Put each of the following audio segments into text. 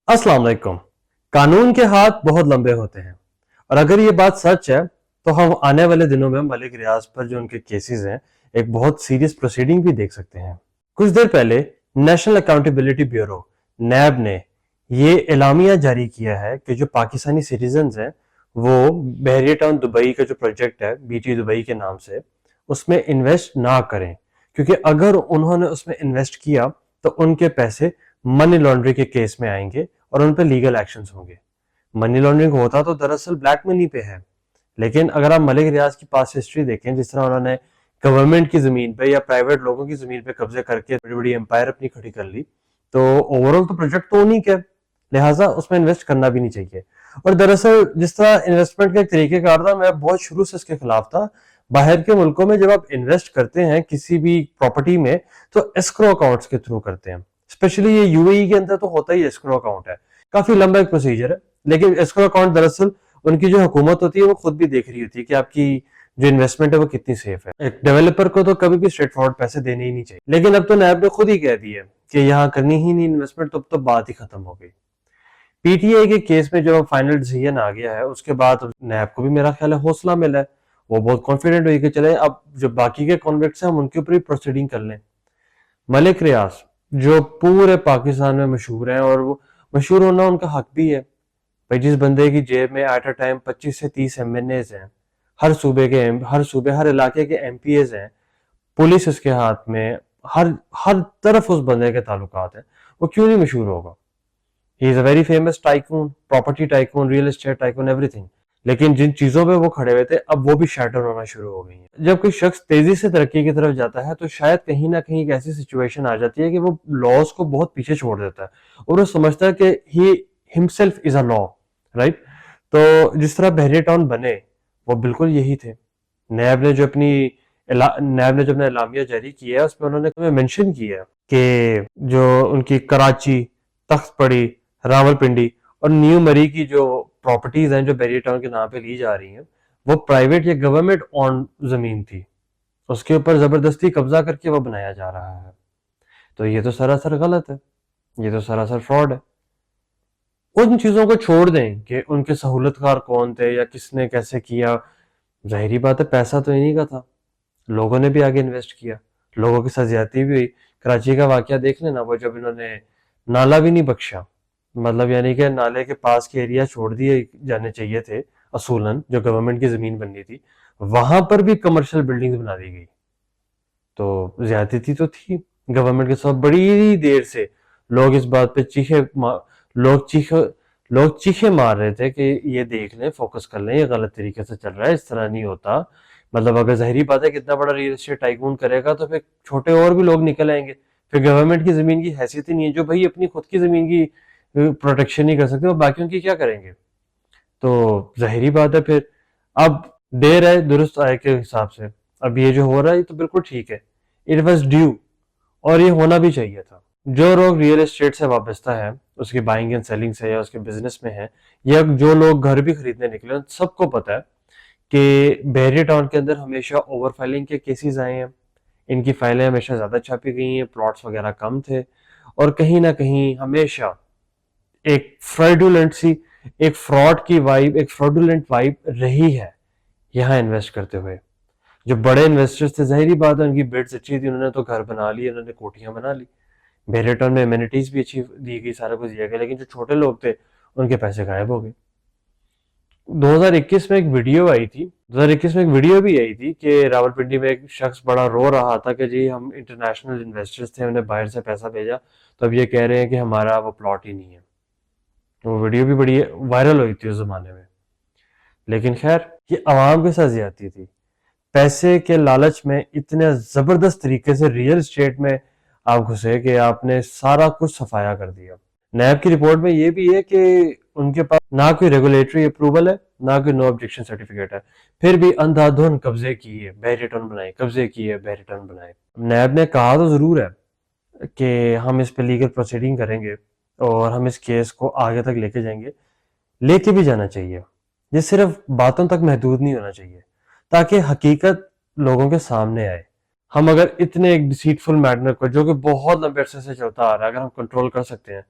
अस्सलाम वालेकुम। कानून के हाथ बहुत लंबे होते हैं और अगर ये बात सच है तो हम आने वाले दिनों में मलिक रियाज पर जो उनके केसेस हैं एक बहुत सीरियस प्रोसीडिंग भी देख सकते हैं। कुछ देर पहले नेशनल अकाउंटेबिलिटी ब्यूरो नैब ने ये एलामिया जारी किया है कि जो पाकिस्तानी सिटीजन्स हैं वो बहरिया टाउन दुबई का जो प्रोजेक्ट है बीटी दुबई के नाम से उसमें इन्वेस्ट ना करें, क्योंकि अगर उन्होंने उसमें इन्वेस्ट किया तो उनके पैसे मनी लॉन्ड्रिंग के केस में आएंगे और उन पर लीगल एक्शंस होंगे। मनी लॉन्ड्रिंग होता तो दरअसल ब्लैक मनी पे है, लेकिन अगर आप मलिक रियाज की पास हिस्ट्री देखें, जिस तरह उन्होंने गवर्नमेंट की जमीन पे या प्राइवेट लोगों की जमीन पे कब्जे करके बड़ी बड़ी एम्पायर अपनी खड़ी कर ली, तो ओवरऑल तो प्रोजेक्ट तो उन्हीं के, लिहाजा उसमें इन्वेस्ट करना भी नहीं चाहिए। और दरअसल जिस तरह इन्वेस्टमेंट का एक तरीकेकार था, मैं बहुत शुरू से इसके खिलाफ था। बाहर के मुल्कों में जब आप इन्वेस्ट करते हैं किसी भी प्रॉपर्टी में तो एस्क्रो अकाउंट्स के थ्रू करते हैं। स्पेशली ये यूएई के अंदर तो होता ही एस्क्रो अकाउंट है, काफी लंबा एक प्रोसीजर है, लेकिन एस्क्रो अकाउंट दरअसल उनकी जो हुकूमत होती है वो खुद भी देख रही होती है कि आपकी जो इन्वेस्टमेंट है वो कितनी सेफ है। एक डेवलपर को तो कभी भी स्ट्रेट फॉरवर्ड पैसे देने ही नहीं चाहिए, लेकिन अब तो नैब ने खुद ही कह दिया कि यहाँ करनी ही नहीं इन्वेस्टमेंट, तो अब तो बात ही खत्म हो गई। पीटीआई के केस में जो फाइनल डिसीजन आ गया है उसके बाद नैब को भी मेरा ख्याल है हौसला मिला है, वो बहुत कॉन्फिडेंट हुई कि चले अब जो बाकी के कॉन्विक्ट्स हैं हम उनके ऊपर ही प्रोसीडिंग कर लें। मलिक रियाज जो पूरे पाकिस्तान में मशहूर हैं और वो मशहूर होना उनका हक भी है। भाई जिस बंदे की जेब में एट अ टाइम 25 से 30 एमएनएज हैं, हर सूबे हर इलाके के एमपीएज हैं, पुलिस उसके हाथ में, हर हर तरफ उस बंदे के ताल्लुकात हैं, वो क्यों नहीं मशहूर होगा। He is a very famous tycoon, property tycoon, real estate tycoon, everything. लेकिन जिन चीजों पे वो खड़े हुए थे अब वो भी शैटर होना शुरू हो गई हैं। जब कोई शख्स तेजी से तरक्की की तरफ जाता है तो शायद कहीं ना कहीं एक ऐसी सिचुएशन आ जाती है कि वो लॉज को बहुत पीछे छोड़ देता है और वो समझता है कि he himself is a law, right. तो जिस तरह बहरिया टाउन बने वो बिल्कुल यही थे। नैब ने जो अपना एलामिया जारी किया है उसमें उन्होंने मेंशन किया कि जो उनकी कराची, तख्त पड़ी, रावलपिंडी और न्यू मरी की जो प्रॉपर्टीज हैं जो बहरिया टाउन के नाम पे ली जा रही हैं वो प्राइवेट या गवर्नमेंट ऑन जमीन थी, उसके ऊपर जबरदस्ती कब्जा करके वो बनाया जा रहा है। तो ये तो सरासर गलत है, ये तो सरासर फ्रॉड है। उन चीजों को छोड़ दें कि उनके सहूलतकार कौन थे या किसने कैसे किया, जाहिर बात है पैसा तो इन्हीं का था, लोगों ने भी आगे इन्वेस्ट किया, लोगों की साथ ज्यादती भी हुई। कराची का वाकया देख लेना, वो जब इन्होंने नाला भी नहीं बख्शा, मतलब यानी कि नाले के पास के एरिया छोड़ दिए जाने चाहिए थे असूलन, जो गवर्नमेंट की जमीन बननी थी, वहां पर भी कमर्शियल बिल्डिंग्स बना दी गई। तो ज्यादती तो थी गवर्नमेंट के साथ। बड़ी देर से लोग इस बात पे लोग चीखे मार रहे थे कि ये देख लें, फोकस कर लें, ये गलत तरीके से चल रहा है, इस तरह नहीं होता। मतलब अगर जहरी बात है कितना बड़ा रियल एस्टेट टाइकून करेगा तो फिर छोटे और भी लोग निकल आएंगे, फिर गवर्नमेंट की जमीन की हैसियत ही नहीं है, जो भाई अपनी खुद की जमीन की प्रोटेक्शन नहीं कर सकते वो बाकियों की क्या करेंगे। तो जाहिर बात है फिर अब देर है दुरुस्त आए के हिसाब से, अब ये जो हो रहा है ये तो बिल्कुल ठीक है, इट वॉज ड्यू और ये होना भी चाहिए था। जो लोग रियल एस्टेट से वाबस्ता है, उसकी बाइंग एंड सेलिंग से या उसके बिजनेस में है, या जो लोग घर भी खरीदने निकले, सबको पता है कि बहरिया टाउन के अंदर हमेशा ओवर फाइलिंग के केसेस आए हैं, इनकी फाइलें हमेशा ज्यादा छापी गई हैं, प्लॉट्स वगैरह कम थे और कहीं ना कहीं हमेशा एक एक फ्रॉड की वाइब, एक फ्रॉडुलेंट वाइब रही है यहाँ इन्वेस्ट करते हुए। जो बड़े इन्वेस्टर्स थे, जाहिर बात है उनकी बिड्स अच्छी थी, उन्होंने तो घर बना लिए, उन्होंने कोठियां बना ली, बहरिया टाउन में एमिनिटीज भी अच्छी दी गई, सारा कुछ दिया गया, लेकिन जो छोटे लोग थे उनके पैसे गायब हो गए। 2021 में एक वीडियो आई थी, 2021 में एक वीडियो भी आई थी कि रावलपिंडी में एक शख्स बड़ा रो रहा था कि जी हम इंटरनेशनल इन्वेस्टर्स थे, उन्हें बाहर से पैसा भेजा तो अब ये कह रहे हैं कि हमारा वो प्लॉट ही नहीं है। वो वीडियो भी बड़ी वायरल हुई थी उस जमाने में। लेकिन खैर ये आवाम के साथ ज्यादती थी, पैसे के लालच में इतने जबरदस्त तरीके से रियल एस्टेट में आप घुसे कि आपने सारा कुछ सफाया कर दिया। नैब की रिपोर्ट में ये भी है कि उनके पास ना कोई रेगुलेटरी अप्रूवल है, ना कोई नो ऑब्जेक्शन सर्टिफिकेट है, फिर भी अंधाधुंध कब्जे किए, बहरिया टाउन बनाए, कब्जे किए, बहरिया टाउन बनाए। नैब ने कहा तो जरूर है कि हम इस पे लीगल प्रोसीडिंग करेंगे और हम इस केस को आगे तक लेके जाएंगे, लेके भी जाना चाहिए, ये सिर्फ बातों तक महदूद नहीं होना चाहिए, ताकि हकीकत लोगों के सामने आए। हम अगर इतने एक डिसीटफुल मैटर को, जो कि बहुत लंबे अरसे से चलता आ रहा है, अगर हम कंट्रोल कर सकते हैं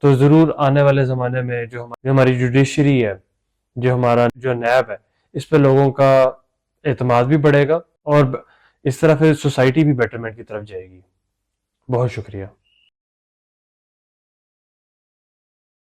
تو ضرور آنے والے زمانے میں جو ہماری جوڈیشری ہے، جو ہمارا جو نیب ہے، اس پہ لوگوں کا اعتماد بھی بڑھے گا اور اس طرح پھر سوسائٹی بھی بیٹرمنٹ کی طرف جائے گی۔ بہت شکریہ۔